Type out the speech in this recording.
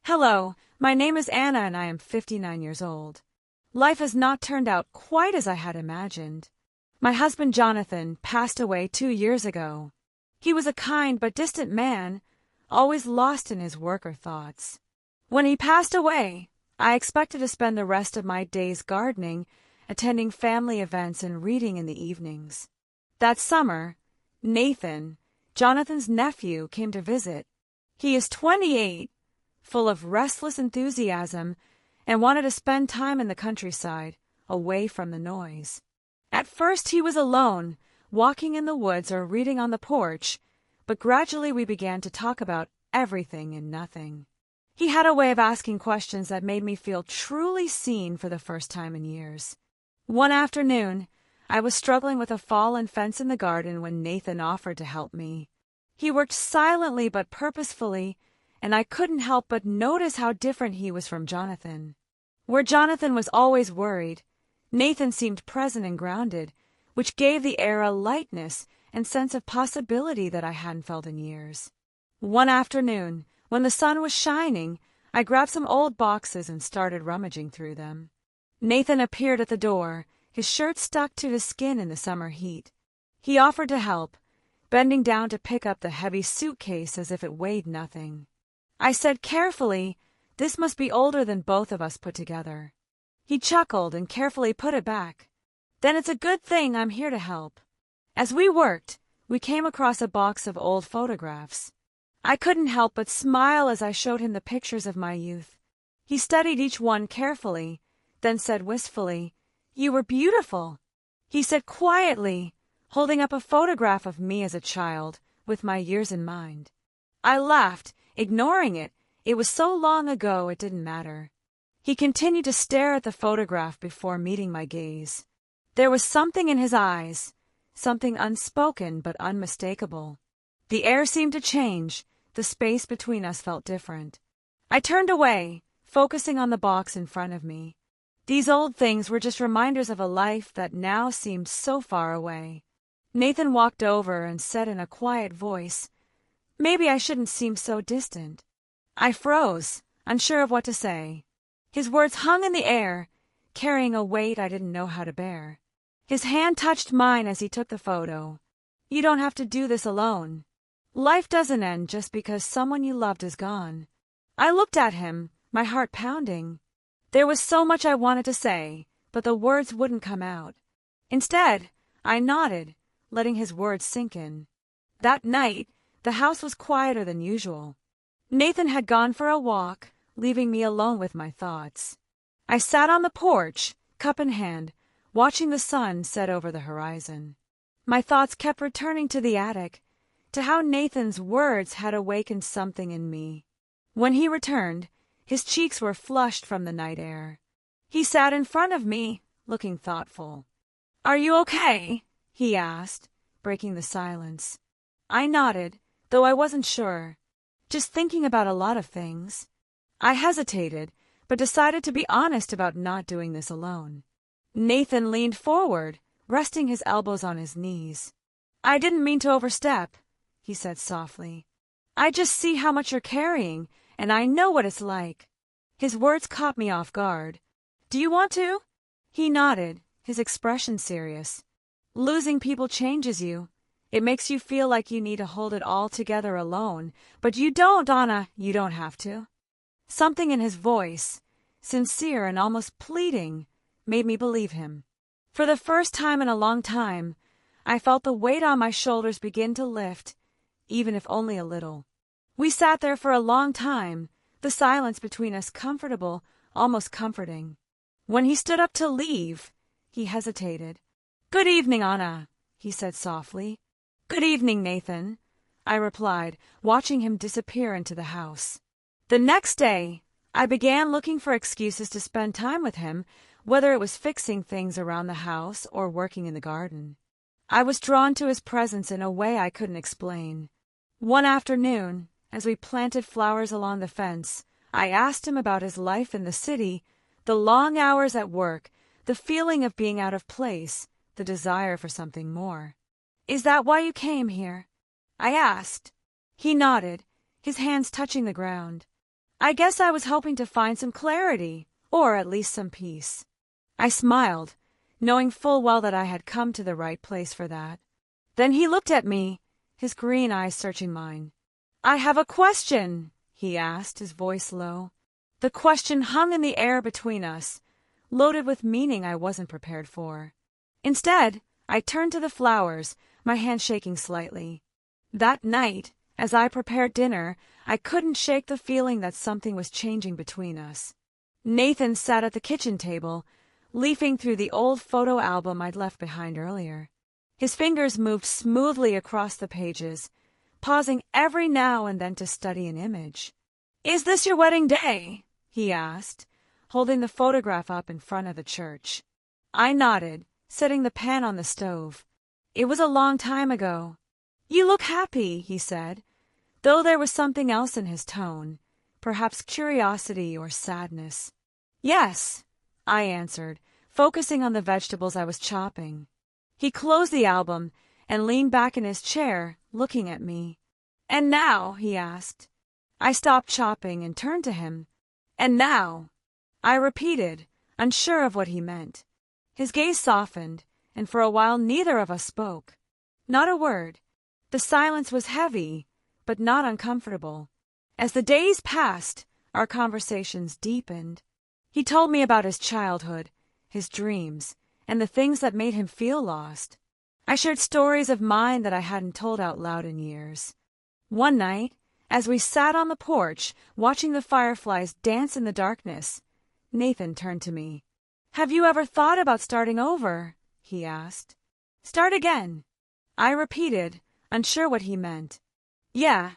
Hello, my name is Anna and I am 59 years old. Life has not turned out quite as I had imagined. My husband Jonathan passed away 2 years ago. He was a kind but distant man, always lost in his work or thoughts. When he passed away, I expected to spend the rest of my days gardening, attending family events and reading in the evenings. That summer, Nathan, Jonathan's nephew, came to visit. He is 28, full of restless enthusiasm, and wanted to spend time in the countryside, away from the noise. At first he was alone, walking in the woods or reading on the porch, but gradually we began to talk about everything and nothing. He had a way of asking questions that made me feel truly seen for the first time in years. One afternoon, I was struggling with a fallen fence in the garden when Nathan offered to help me. He worked silently but purposefully, and I couldn't help but notice how different he was from Jonathan. Where Jonathan was always worried, Nathan seemed present and grounded, which gave the air a lightness and sense of possibility that I hadn't felt in years. One afternoon, when the sun was shining, I grabbed some old boxes and started rummaging through them. Nathan appeared at the door, his shirt stuck to his skin in the summer heat. He offered to help, bending down to pick up the heavy suitcase as if it weighed nothing. I said carefully, "This must be older than both of us put together." He chuckled and carefully put it back. "Then it's a good thing I'm here to help." As we worked, we came across a box of old photographs. I couldn't help but smile as I showed him the pictures of my youth. He studied each one carefully, then said wistfully, "You were beautiful." He said quietly, holding up a photograph of me as a child, with my years in mind. I laughed, ignoring it. It was so long ago it didn't matter. He continued to stare at the photograph before meeting my gaze. There was something in his eyes, something unspoken but unmistakable. The air seemed to change, the space between us felt different. I turned away, focusing on the box in front of me. These old things were just reminders of a life that now seemed so far away. Nathan walked over and said in a quiet voice, "Maybe I shouldn't seem so distant." I froze, unsure of what to say. His words hung in the air, carrying a weight I didn't know how to bear. His hand touched mine as he took the photo. "You don't have to do this alone. Life doesn't end just because someone you loved is gone." I looked at him, my heart pounding. There was so much I wanted to say, but the words wouldn't come out. Instead, I nodded, letting his words sink in. That night, the house was quieter than usual. Nathan had gone for a walk, leaving me alone with my thoughts. I sat on the porch, cup in hand, watching the sun set over the horizon. My thoughts kept returning to the attic, to how Nathan's words had awakened something in me. When he returned, his cheeks were flushed from the night air. He sat in front of me, looking thoughtful. "Are you okay?" he asked, breaking the silence. I nodded, though I wasn't sure. "Just thinking about a lot of things." I hesitated, but decided to be honest about not doing this alone. Nathan leaned forward, resting his elbows on his knees. "I didn't mean to overstep," he said softly. "I just see how much you're carrying, and I know what it's like." His words caught me off guard. "Do you want to?" He nodded, his expression serious. "Losing people changes you. It makes you feel like you need to hold it all together alone, but you don't, Anna, you don't have to." Something in his voice, sincere and almost pleading, made me believe him. For the first time in a long time, I felt the weight on my shoulders begin to lift, even if only a little. We sat there for a long time, the silence between us comfortable, almost comforting. When he stood up to leave, he hesitated. "Good evening, Anna," he said softly. "Good evening, Nathan," I replied, watching him disappear into the house. The next day, I began looking for excuses to spend time with him, whether it was fixing things around the house or working in the garden. I was drawn to his presence in a way I couldn't explain. One afternoon, as we planted flowers along the fence, I asked him about his life in the city, the long hours at work, the feeling of being out of place, the desire for something more. "Is that why you came here?" I asked. He nodded, his hands touching the ground. I guess I was hoping to find some clarity, or at least some peace. I smiled, knowing full well that I had come to the right place for that. Then he looked at me, his green eyes searching mine. "I have a question," he asked, his voice low. The question hung in the air between us, loaded with meaning I wasn't prepared for. Instead, I turned to the flowers, my hand shaking slightly. That night, as I prepared dinner, I couldn't shake the feeling that something was changing between us. Nathan sat at the kitchen table, leafing through the old photo album I'd left behind earlier. His fingers moved smoothly across the pages, pausing every now and then to study an image. "Is this your wedding day?" he asked, holding the photograph up in front of the church. I nodded, setting the pan on the stove. "It was a long time ago." "You look happy," he said, though there was something else in his tone, perhaps curiosity or sadness. "Yes," I answered, focusing on the vegetables I was chopping. He closed the album and leaned back in his chair, looking at me. "And now?" he asked. I stopped chopping and turned to him. "And now?" I repeated, unsure of what he meant. His gaze softened, and for a while neither of us spoke. Not a word. The silence was heavy, but not uncomfortable. As the days passed, our conversations deepened. He told me about his childhood, his dreams, and the things that made him feel lost. I shared stories of mine that I hadn't told out loud in years. One night, as we sat on the porch, watching the fireflies dance in the darkness, Nathan turned to me. "Have you ever thought about starting over?" he asked. "Start again," I repeated, unsure what he meant. "Yeah,